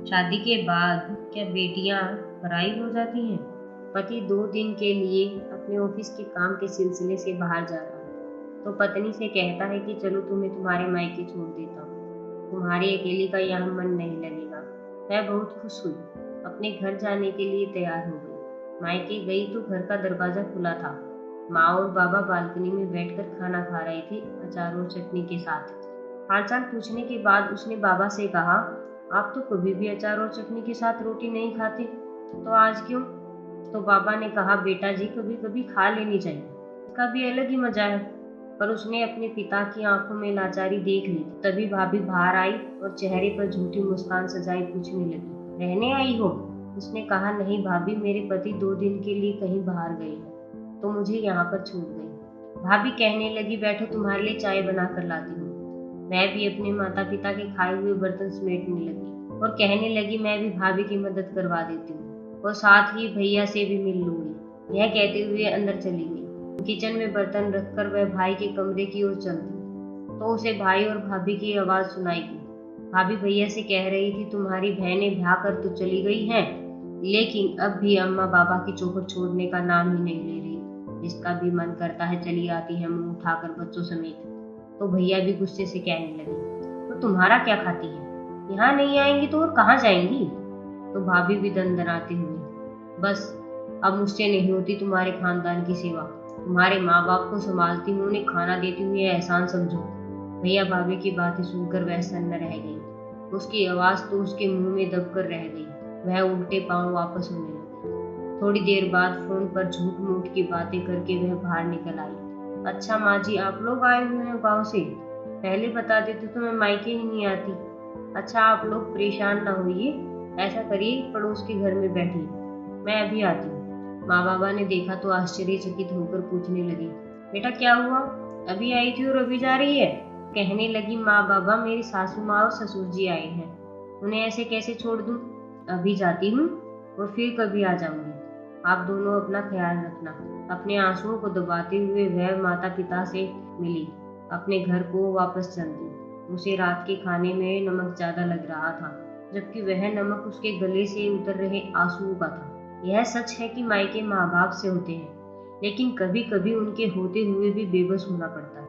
शादी के बाद क्या बेटियां पराई हो जाती हैं? पति 2 दिन के लिए अपने ऑफिस के काम के सिलसिले से बाहर जा रहा है तो पत्नी से कहता है कि चलो तुम्हें तुम्हारे मायके छोड़ देता हूँ, तुम्हारी अकेली का यहाँ मन नहीं लगेगा। मैं बहुत खुश हुई, अपने घर जाने के लिए तैयार हो गई। मायके गई तो घर का दरवाजा खुला था। माँ और बाबा बालकनी में बैठकर खाना खा रहे थे, अचार और चटनी के साथ। हालचाल पूछने के बाद उसने बाबा से कहा, आप तो कभी भी अचार और चटनी के साथ रोटी नहीं खाते, तो आज क्यों? तो बाबा ने कहा, बेटा जी कभी कभी खा लेनी चाहिए, इसका भी अलग ही मजा है। पर उसने अपने पिता की आंखों में लाचारी देख ली। तभी भाभी बाहर आई और चेहरे पर झूठी मुस्कान सजाई पूछने लगी, रहने आई हो? उसने कहा, नहीं भाभी, मेरे पति 2 दिन के लिए कहीं बाहर गए हैं तो मुझे यहाँ पर छोड़ गई। भाभी कहने लगी, बैठो, तुम्हारे लिए चाय बना कर लाती हूँ। मैं भी अपने माता पिता के खाए हुए बर्तन समेटने लगी और कहने लगी, मैं भी भाभी की मदद करवा देती हूँ और साथ ही भैया से भी मिल लूंगी। यह कहते हुए अंदर चली गई। किचन में बर्तन रखकर वह भाई के कमरे की ओर चल दी तो उसे भाई और भाभी की आवाज सुनाई दी। भाभी भैया से कह रही थी, तुम्हारी बहनें ब्याह कर तो चली गई हैं, लेकिन अब भी अम्मा बाबा की चौखट छोड़ने का नाम ही नहीं ले रही। जिसका भी मन करता है चली आती है, मुंह उठाकर बच्चों समेत। तो भैया भी गुस्से से कहने लगे, तो तुम्हारा क्या खाती है, यहाँ नहीं आएंगी तो और कहाँ जाएंगी? तो भाभी भी दनदनाते हुए, बस अब मुझसे नहीं होती तुम्हारे खानदान की सेवा, तुम्हारे माँ बाप को संभालती हूँ, उन्हें खाना देती हूँ, ये एहसान समझो। भैया भाभी की बातें सुनकर वह सन्न रह गई। उसकी आवाज तो उसके मुंह में दबकर रह गई। वह उल्टे पांव वापस होने लगी। थोड़ी देर बाद फोन पर झूठ मूठ की बातें करके वह बाहर निकल आई। अच्छा माँ जी, आप लोग आए हुए हैं गाँव से? पहले बता देते तो मैं मायके ही नहीं आती। अच्छा, आप लोग परेशान ना होइए, ऐसा करिए पड़ोस के घर में बैठिए, मैं अभी आती हूँ। माँ बाबा ने देखा तो आश्चर्यचकित होकर पूछने लगे, बेटा क्या हुआ, अभी आई थी और अभी जा रही है? कहने लगी, माँ बाबा, मेरी सासू माँ और ससुर जी आए हैं, उन्हें ऐसे कैसे छोड़ दूँ? अभी जाती हूँ और फिर कभी आ जाऊंगी। आप दोनों अपना ख्याल रखना। अपने आंसुओं को दबाते हुए वह माता पिता से मिली, अपने घर को वापस चल दी। उसे रात के खाने में नमक ज्यादा लग रहा था, जबकि वह नमक उसके गले से उतर रहे आंसुओं का था। यह सच है कि मायके माँ बाप से होते हैं, लेकिन कभी कभी उनके होते हुए भी बेबस होना पड़ता है।